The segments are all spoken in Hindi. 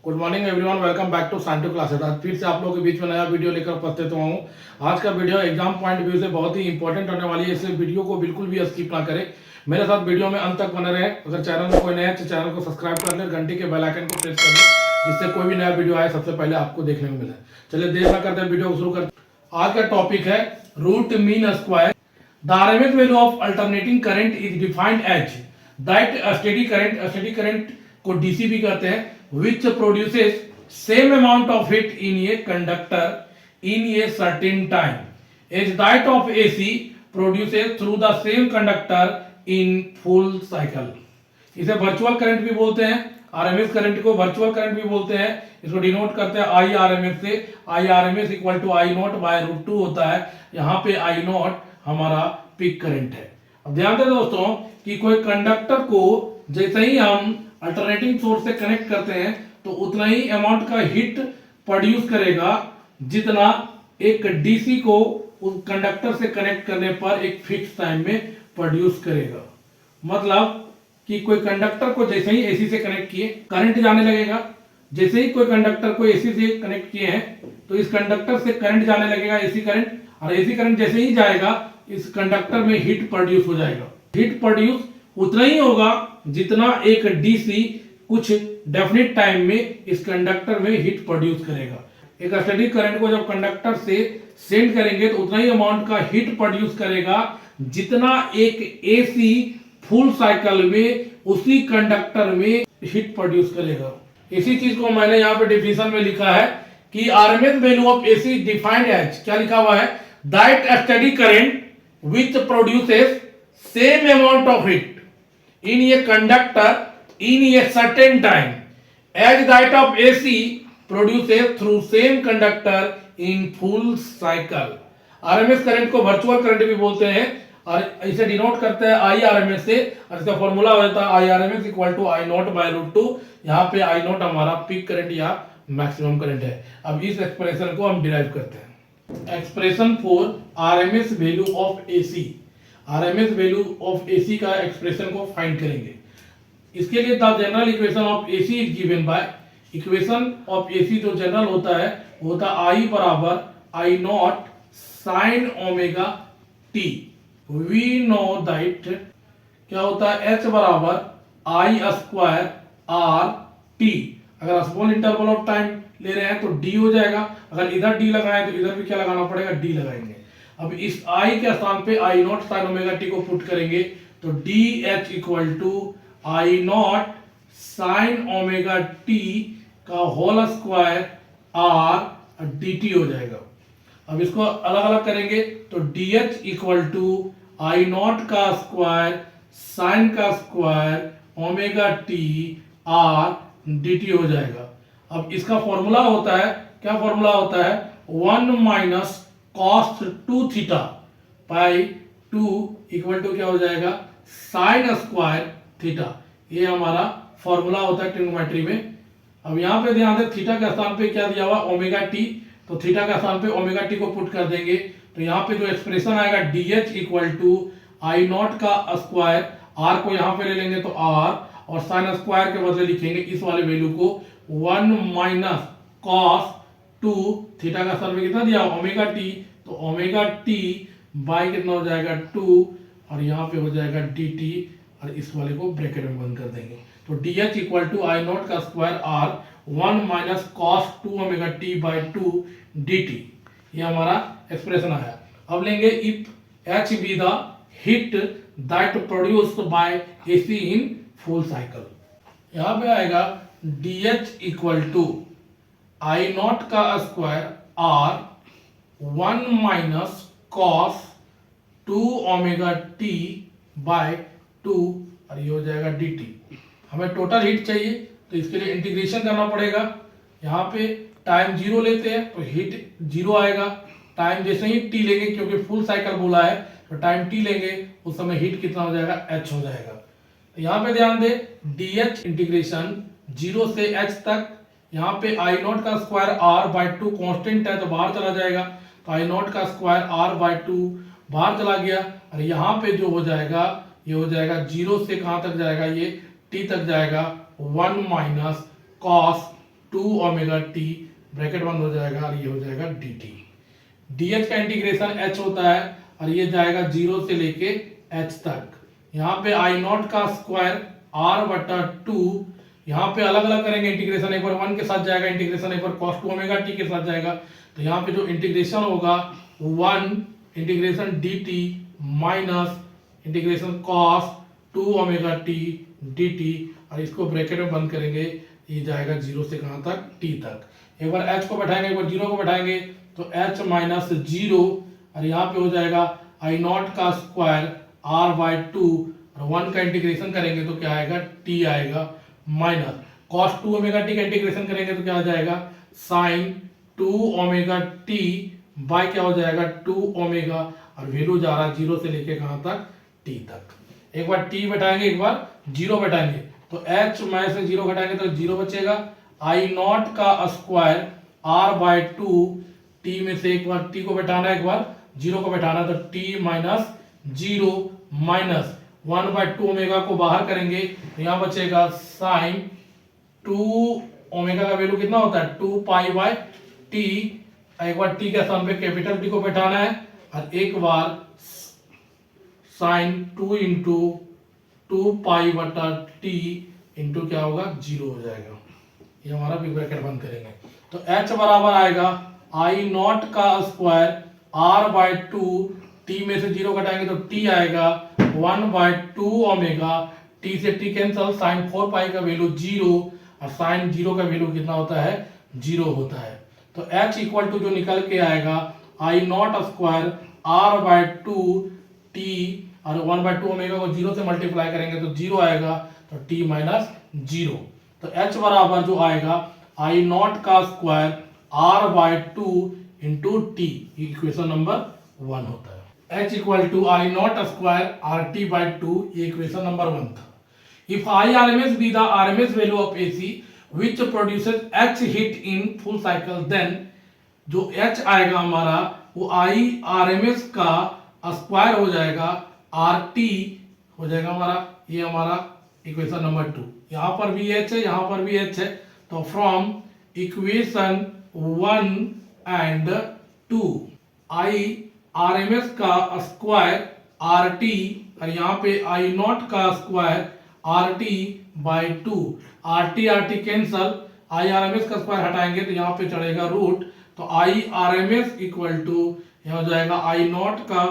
Good morning everyone, welcome back to scientific classes. आज फिर से आप लोगों के बीच में नया वीडियो लेकर उपस्थित हुआ हूँ। आज का वीडियो एग्जाम पॉइंट व्यू से बहुत ही इंपॉर्टेंट होने वाली है, इसलिए वीडियो को बिल्कुल भी स्किप ना करें। मेरे साथ वीडियो में अंत तक बने रहे। अगर चैनल में कोई नया है तो चैनल को सब्सक्राइब कर लें, घंटी के बेल आइकन को प्रेस कर लें, जिससे कोई भी नया वीडियो आए सबसे पहले आपको देखने को मिले। चलिए देर ना करते वीडियो को शुरू करते हैं। आज का टॉपिक है root mean square. The RMS value of alternating current is defined as that steady current को डीसी भी कहते हैं, which produces same amount of heat in a conductor in a certain time as that of AC produces through the same conductor in full cycle। इसे वर्चुअल करंट भी बोलते हैं, आरएमएस करंट को वर्चुअल करंट भी बोलते हैं। इसको डिनोट करते हैं आई आरएमएस से। I RMS equal to I not by root 2 होता है। यहाँ पे आई नॉट हमारा पीक करंट है। अब ध्यान दें दोस्तों कि कोई कंडक्टर को जैसे ही हम अल्टरनेटिंग सोर्स से कनेक्ट करते हैं तो उतना ही अमाउंट का हीट प्रोड्यूस करेगा जितना एक डीसी को उस कंडक्टर से कनेक्ट करने पर एक फिक्स टाइम में प्रोड्यूस करेगा। मतलब कि कोई कंडक्टर को जैसे ही एसी से कनेक्ट किए करंट जाने लगेगा। जैसे ही कोई कंडक्टर को एसी से कनेक्ट किए हैं तो इस कंडक्टर से करंट जाने लगेगा, एसी करंट, और एसी करंट जैसे ही जाएगा इस कंडक्टर में हीट प्रोड्यूस हो जाएगा। हीट प्रोड्यूस उतना ही होगा जितना एक डीसी कुछ डेफिनेट टाइम में इस कंडक्टर में हीट प्रोड्यूस करेगा। एक स्टडी करंट को जब कंडक्टर से सेंड करेंगे तो उतना ही अमाउंट का हीट प्रोड्यूस करेगा जितना एक एसी फुल साइकिल में उसी कंडक्टर में हीट प्रोड्यूस करेगा। इसी चीज को मैंने यहाँ पे डिफिनेशन में लिखा है कि RMS value of AC defined as, क्या लिखा हुआ है, that study current which produces same amount of heat in a conductor in a certain time as that of AC produces through same conductor in full cycle। RMS current को वर्चुअल करंट भी बोलते हैं और इसे डिनोट करते हैं आई आरएमएस से, और इसका फॉर्मूला होता है I RMS equal to I not by root 2। यहाँ पे आई नॉट हमारा पीक करंट या मैक्सिमम करंट है। अब इस एक्सप्रेशन को हम डिराइव करते हैं। Expression for RMS value of AC, RMS value of AC का एक्सप्रेशन को फाइंड करेंगे। इसके लिए the general equation of AC is given by, equation of AC जो जनरल होता है वो होता है आई बराबर आई nought sine omega T. We know that क्या होता है, एच बराबर आई स्क्वायर आर टी। अगर स्मॉल इंटरवल ऑफ टाइम ले रहे हैं तो डी हो जाएगा, अगर इधर डी लगाए तो इधर भी क्या लगाना पड़ेगा, डी लगाएंगे। अब इस I के स्थान पे I nought sine omega T को पुट करेंगे तो D H equal to I nought sine omega T का whole square R D T हो जाएगा। अब इसको अलग अलग करेंगे तो D H equal to I not का स्क्वायर साइन का square omega T R D T हो जाएगा। अब इसका फॉर्मूला होता है, क्या फॉर्मूला होता है, 1 minus cos 2 theta by 2 equal to क्या हो जाएगा, साइन स्क्वायर थीटा। ये हमारा फॉर्मूला होता है ट्रिग्नोमेट्री में। अब यहाँ पे ध्यान दें थीटा के स्थान पे क्या दिया हुआ, ओमेगा टी, तो थीटा के स्थान पे ओमेगा टी को पुट कर देंगे तो यहाँ पे जो एक्सप्रेशन आएगा D H equal to I not का स्क्वायर, आर को यहाँ पे ले लेंगे तो आर, और साइन स्क्वायर के बदले लिखेंगे इस वाले वैल्यू को 1 माइनस कॉस 2 थीटा का स्थान पे कितना दिया, ओमेगा टी, तो ओमेगा टी बाई कितना हो जाएगा 2, और यहाँ पे हो जाएगा डी टी, और इस वाले को ब्रैकेट में बंद कर देंगे तो D H equal to I not का square R 1 minus cos 2 omega T by 2 D T. ये हमारा एक्सप्रेशन आया। अब लेंगे if H be the heat that produced by AC in full cycle. यहाँ पे आएगा D H equal to I not का square R 1 minus cos 2 omega T by 2, और ये हो जाएगा डी टी। हमें टोटल हीट चाहिए तो इसके लिए इंटीग्रेशन करना पड़ेगा। यहाँ पे टाइम 0 लेते हैं तो हीट 0 आएगा। टाइम जैसे ही टी लेंगे, क्योंकि फुल साइकिल बोला है तो टाइम टी लेंगे, उस समय हीट कितना हो जाएगा, एच हो जाएगा। तो यहाँ पे ध्यान दे डी एच इंटीग्रेशन 0 से एच तक, यहाँ पे आई नॉट का स्क्वायर आर बाई 2 कॉन्स्टेंट है तो बाहर चला जाएगा, तो आई नॉट का स्क्वायर आर बाई 2 बाहर चला गया, और यहाँ पे जो हो जाएगा ये हो जाएगा 0 से कहाँ तक जाएगा, ये टी तक जाएगा 1 minus cos 2 omega T, bracket बंद हो जाएगा और ये हो जाएगा डी टी। डी एच का इंटीग्रेशन एच होता है और ये जाएगा 0 से लेके एच तक। यहाँ पे आई नॉट का स्क्वायर आर बटा 2, यहाँ पे अलग अलग करेंगे इंटीग्रेशन, एक बार 1 के साथ जाएगा इंटीग्रेशन, एक बार कॉस 2 ओमेगा टी के साथ जाएगा। तो यहाँ पे जो इंटीग्रेशन होगा 1 integration D T minus integration cos 2 omega T D T, और इसको ब्रैकेट में बंद करेंगे, ये जाएगा 0 से कहाँ तक, टी तक। एक बार h को बैठाएंगे, एक बार 0 को बैठाएंगे, तो h माइनस 0, और यहाँ पे हो जाएगा आई नॉट का स्क्वायर r बाई 2, और 1 का इंटीग्रेशन करेंगे तो क्या आएगा, t आएगा, माइनस कॉस 2 ओमेगा टी का इंटीग्रेशन करेंगे तो क्या आ जाएगा, साइन 2 ओमेगा टी बाई क्या हो जाएगा 2 ओमेगा, और वैल्यू जा रहा है 0 से लेके कहाँ तक, t तक। एक बार t बैठाएंगे, एक बार 0 बैठाएंगे, तो h में से 0 घटाएंगे तो 0 बचेगा, आई नॉट का स्क्वायर r बाई 2, t में से एक बार t को बैठाना है, एक बार 0 को बैठाना, तो t minus 0 minus 1 by 2 omega को बाहर करेंगे तो यहाँ बचेगा साइन 2 ओमेगा का वैल्यू कितना होता है, 2 पाई बाई टी। एक बार t के स्थान पे कैपिटल T को बैठाना है, और एक बार साइन 2 इंटू 2 पाई बटा टी इंटू क्या होगा, 0 हो जाएगा। ये हमारा बिग ब्रैकेट बंद करेंगे, तो h बराबर आएगा आई नॉट का स्क्वायर r बाई 2, t में से 0 घटाएंगे तो t आएगा 1 बाई 2 ओमेगा, t से t कैंसल, साइन 4 पाई का वैल्यू 0, और साइन 0 का वैल्यू कितना होता है, 0 होता है। तो h इक्वल टू जो निकल के आएगा I not square r by 2 t, और 1 बाई 2 ओमेगा को 0 से मल्टीप्लाई करेंगे तो 0 आएगा, तो t माइनस 0। तो h बराबर जो आएगा आई नॉट का square r by 2 into T, equation number 1 होता है। h equal to I not square R T by 2, ये इक्वेशन नंबर 1 था। If I R M S be the R M S value of A C which produces h heat in full cycle, then जो h आएगा हमारा वो आई आर एम एस का स्क्वायर हो जाएगा, आर टी हो जाएगा हमारा, ये हमारा इक्वेशन नंबर 2। यहाँ पर भी h है, यहाँ पर भी h है, तो from equation 1 and 2 I R M S का स्क्वायर आर टी, और यहाँ पे आई नॉट का square R T by 2, R T cancel, I R M S का स्क्वायर हटाएंगे तो यहाँ पे चढ़ेगा रूट, तो I R M S equal to यहाँ हो जाएगा आई नॉट का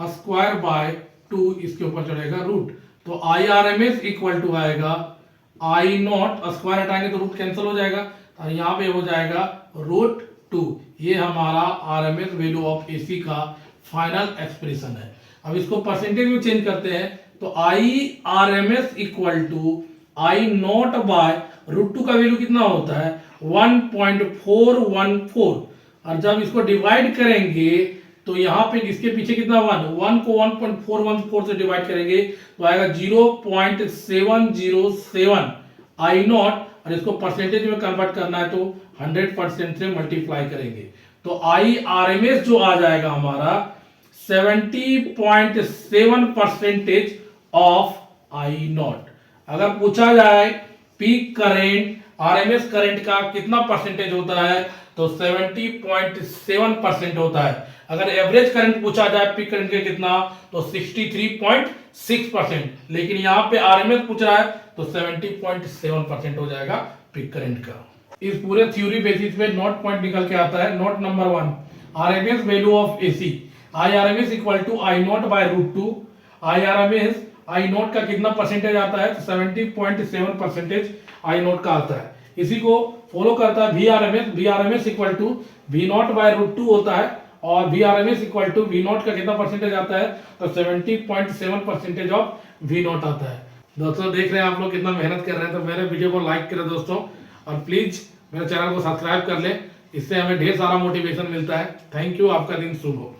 स्क्वायर बाय 2, इसके ऊपर चढ़ेगा रूट, तो I R M S equal to आएगा आई नॉट, स्क्वायर हटाएंगे तो रूट कैंसिल हो जाएगा, तो यहाँ पे हो जाएगा रूट 2। ये हमारा R M S value of A C का फाइनल एक्सप्रेशन है। अब इसको परसेंटेज में चेंज करते हैं, तो I R M S equal to I not by root 2 का वैल्यू कितना होता है, 1.414, और जब इसको डिवाइड करेंगे तो यहाँ पे इसके पीछे कितना 1 को 1.414 से डिवाइड करेंगे तो आएगा 0.707 आई नॉट, और इसको परसेंटेज में कन्वर्ट करना है तो 100% से मल्टीप्लाई करेंगे, तो आई आर एम एस जो आ जाएगा हमारा 70.7% ऑफ आई नॉट। अगर पूछा जाए पीक करेंट आरएमएस करंट का कितना परसेंटेज होता है तो 70.7% होता है। अगर एवरेज करंट पूछा जाए पीक करंट के कितना तो 63.6%, लेकिन यहाँ पे आरएमएस पूछ रहा है तो 70.7% हो जाएगा पीक करंट का। इस पूरे थ्योरी बेसिस पे नोट पॉइंट निकल के आता है। Note number 1, RMS value of AC, I RMS equal to I not by root 2। I RMS I not का कितना परसेंटेज आता है तो 70.7% आई नॉट का आता है। इसी को फॉलो करता है V RMS equal to V naught by root 2 होता है, और V RMS equal to V naught का कितना परसेंटेज आता है तो 70.7% ऑफ वी नॉट आता है। दोस्तों देख रहे हैं आप लोग कितना मेहनत कर रहे हैं, तो मेरे वीडियो को लाइक करें दोस्तों, और प्लीज मेरे चैनल को सब्सक्राइब कर लें, इससे हमें ढेर सारा मोटिवेशन मिलता है। थैंक यू, आपका दिन शुभ हो।